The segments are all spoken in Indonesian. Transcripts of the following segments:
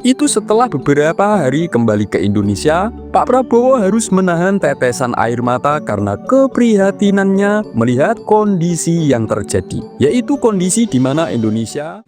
Itu setelah beberapa hari kembali ke Indonesia, Pak Prabowo harus menahan tetesan air mata karena keprihatinannya melihat kondisi yang terjadi, yaitu kondisi di mana Indonesia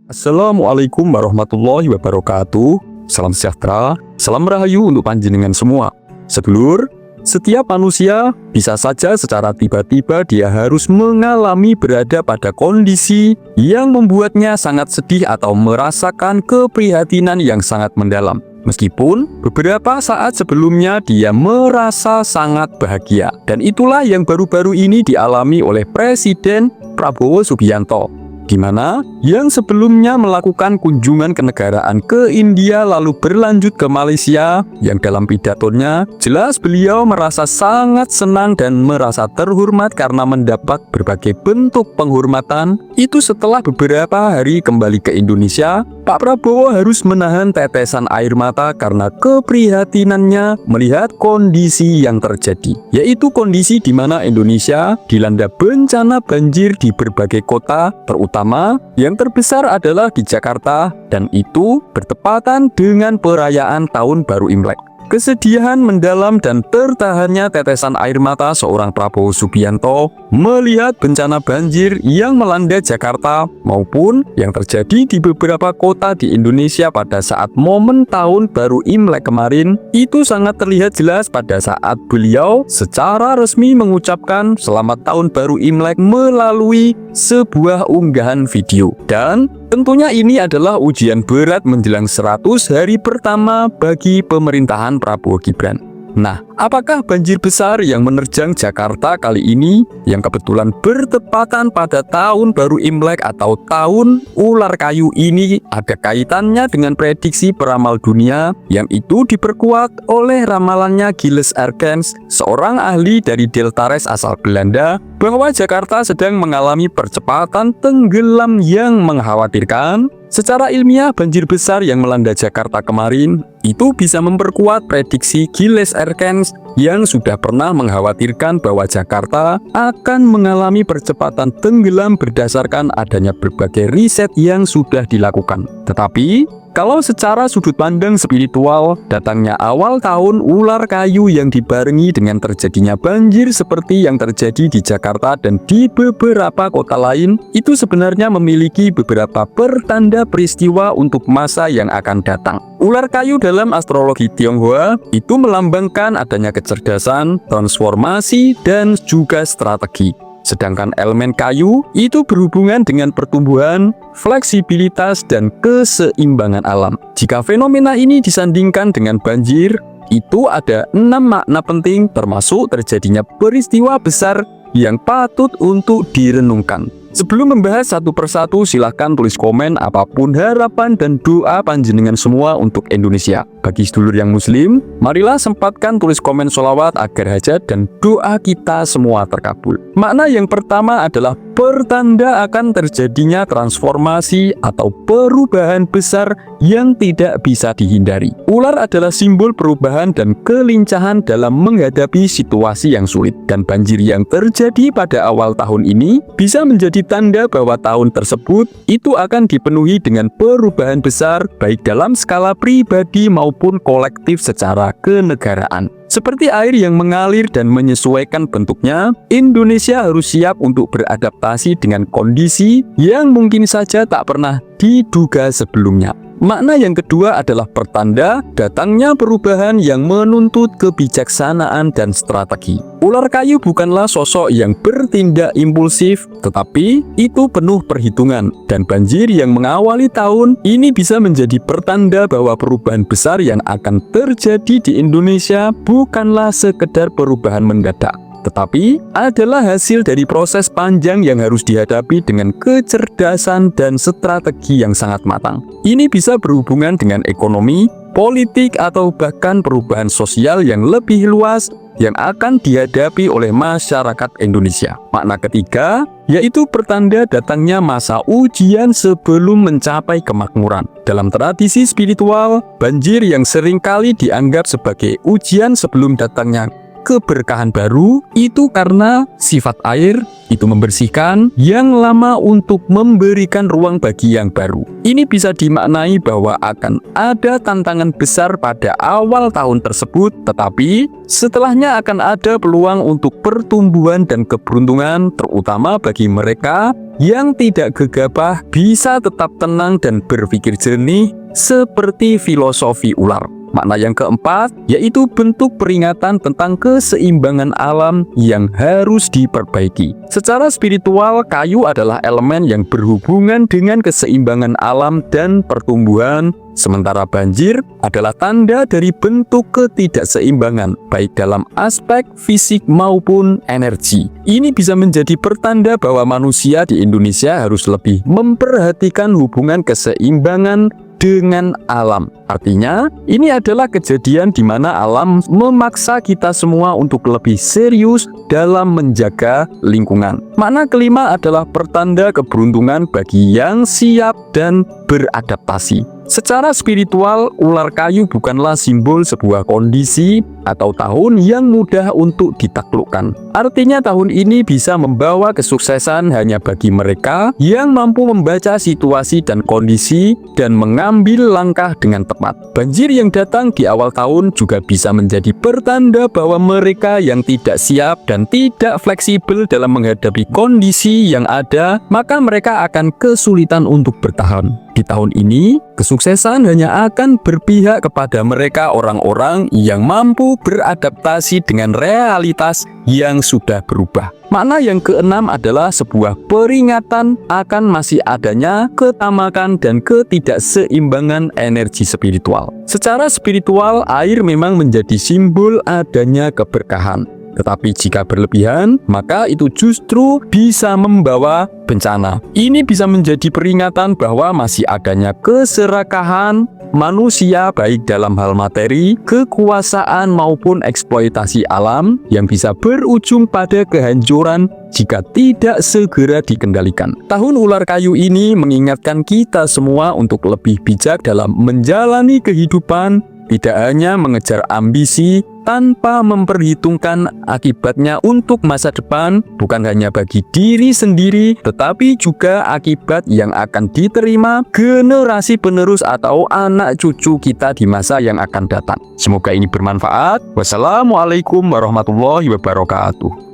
Assalamualaikum warahmatullahi wabarakatuh. Salam sejahtera, salam rahayu untuk panjenengan semua. Sedulur, setiap manusia bisa saja secara tiba-tiba dia harus mengalami berada pada kondisi yang membuatnya sangat sedih atau merasakan keprihatinan yang sangat mendalam. Meskipun beberapa saat sebelumnya dia merasa sangat bahagia. Dan itulah yang baru-baru ini dialami oleh Presiden Prabowo Subianto, di mana yang sebelumnya melakukan kunjungan kenegaraan ke India lalu berlanjut ke Malaysia, yang dalam pidatonya jelas beliau merasa sangat senang dan merasa terhormat karena mendapat berbagai bentuk penghormatan. Itu setelah beberapa hari kembali ke Indonesia, Pak Prabowo harus menahan tetesan air mata karena keprihatinannya melihat kondisi yang terjadi, yaitu kondisi di mana Indonesia dilanda bencana banjir di berbagai kota, terutama yang terbesar adalah di Jakarta, dan itu bertepatan dengan perayaan Tahun Baru Imlek. Kesedihan mendalam dan tertahannya tetesan air mata seorang Prabowo Subianto melihat bencana banjir yang melanda Jakarta maupun yang terjadi di beberapa kota di Indonesia pada saat momen Tahun Baru Imlek kemarin. Itu sangat terlihat jelas pada saat beliau secara resmi mengucapkan Selamat Tahun Baru Imlek melalui sebuah unggahan video. Dan tentunya ini adalah ujian berat menjelang 100 hari pertama bagi pemerintahan Prabowo Gibran. Nah, apakah banjir besar yang menerjang Jakarta kali ini, yang kebetulan bertepatan pada Tahun Baru Imlek atau Tahun Ular Kayu ini, ada kaitannya dengan prediksi peramal dunia yang itu diperkuat oleh ramalannya Giles Ergens, seorang ahli dari Deltares asal Belanda, bahwa Jakarta sedang mengalami percepatan tenggelam yang mengkhawatirkan. Secara ilmiah, banjir besar yang melanda Jakarta kemarin itu bisa memperkuat prediksi Giles Ergens yang sudah pernah mengkhawatirkan bahwa Jakarta akan mengalami percepatan tenggelam berdasarkan adanya berbagai riset yang sudah dilakukan. Tetapi kalau secara sudut pandang spiritual, datangnya awal tahun ular kayu yang dibarengi dengan terjadinya banjir seperti yang terjadi di Jakarta dan di beberapa kota lain, itu sebenarnya memiliki beberapa pertanda peristiwa untuk masa yang akan datang. Ular kayu dalam astrologi Tionghoa itu melambangkan adanya kecerdasan, transformasi, dan juga strategi. Sedangkan elemen kayu itu berhubungan dengan pertumbuhan, fleksibilitas, dan keseimbangan alam. Jika fenomena ini disandingkan dengan banjir, itu ada 6 makna penting termasuk terjadinya peristiwa besar yang patut untuk direnungkan. Sebelum membahas satu persatu, silahkan tulis komen apapun harapan dan doa panjenengan semua untuk Indonesia. Bagi sedulur yang muslim, marilah sempatkan tulis komen sholawat agar hajat dan doa kita semua terkabul. Makna yang pertama adalah pertanda akan terjadinya transformasi atau perubahan besar yang tidak bisa dihindari. Ular adalah simbol perubahan dan kelincahan dalam menghadapi situasi yang sulit, dan banjir yang terjadi pada awal tahun ini bisa menjadi tanda bahwa tahun tersebut itu akan dipenuhi dengan perubahan besar baik dalam skala pribadi maupun kolektif secara kenegaraan. Seperti air yang mengalir dan menyesuaikan bentuknya, Indonesia harus siap untuk beradaptasi dengan kondisi yang mungkin saja tak pernah diduga sebelumnya. Makna yang kedua adalah pertanda datangnya perubahan yang menuntut kebijaksanaan dan strategi. Ular kayu bukanlah sosok yang bertindak impulsif, tetapi itu penuh perhitungan. Dan banjir yang mengawali tahun ini bisa menjadi pertanda bahwa perubahan besar yang akan terjadi di Indonesia bukanlah sekedar perubahan mendadak, tetapi adalah hasil dari proses panjang yang harus dihadapi dengan kecerdasan dan strategi yang sangat matang. Ini bisa berhubungan dengan ekonomi, politik, atau bahkan perubahan sosial yang lebih luas yang akan dihadapi oleh masyarakat Indonesia. Makna ketiga yaitu pertanda datangnya masa ujian sebelum mencapai kemakmuran. Dalam tradisi spiritual, banjir yang seringkali dianggap sebagai ujian sebelum datangnya keberkahan baru, itu karena sifat air itu membersihkan, yang lama untuk memberikan ruang bagi yang baru. Ini bisa dimaknai bahwa akan ada tantangan besar pada awal tahun tersebut, tetapi setelahnya akan ada peluang untuk pertumbuhan dan keberuntungan, terutama bagi mereka yang tidak gegabah bisa tetap tenang dan berpikir jernih seperti filosofi ular. Makna yang keempat, yaitu bentuk peringatan tentang keseimbangan alam yang harus diperbaiki. Secara spiritual, kayu adalah elemen yang berhubungan dengan keseimbangan alam dan pertumbuhan, sementara banjir adalah tanda dari bentuk ketidakseimbangan, baik dalam aspek fisik maupun energi. Ini bisa menjadi pertanda bahwa manusia di Indonesia harus lebih memperhatikan hubungan keseimbangan dengan alam. Artinya, ini adalah kejadian di mana alam memaksa kita semua untuk lebih serius dalam menjaga lingkungan. Makna kelima adalah pertanda keberuntungan bagi yang siap dan beradaptasi. Secara spiritual, ular kayu bukanlah simbol sebuah kondisi atau tahun yang mudah untuk ditaklukkan. Artinya tahun ini bisa membawa kesuksesan hanya bagi mereka yang mampu membaca situasi dan kondisi dan mengambil langkah dengan tepat. Banjir yang datang di awal tahun juga bisa menjadi pertanda bahwa mereka yang tidak siap dan tidak fleksibel dalam menghadapi kondisi yang ada, maka mereka akan kesulitan untuk bertahan. Di tahun ini, kesuksesan hanya akan berpihak kepada mereka orang-orang yang mampu beradaptasi dengan realitas yang sudah berubah. Makna yang keenam adalah sebuah peringatan akan masih adanya ketamakan dan ketidakseimbangan energi spiritual. Secara spiritual, air memang menjadi simbol adanya keberkahan. Tetapi jika berlebihan, maka itu justru bisa membawa bencana. Ini bisa menjadi peringatan bahwa masih adanya keserakahan manusia baik dalam hal materi, kekuasaan maupun eksploitasi alam yang bisa berujung pada kehancuran jika tidak segera dikendalikan. Tahun ular kayu ini mengingatkan kita semua untuk lebih bijak dalam menjalani kehidupan, tidak hanya mengejar ambisi tanpa memperhitungkan akibatnya untuk masa depan, bukan hanya bagi diri sendiri, tetapi juga akibat yang akan diterima generasi penerus atau anak cucu kita di masa yang akan datang. Semoga ini bermanfaat. Wassalamualaikum warahmatullahi wabarakatuh.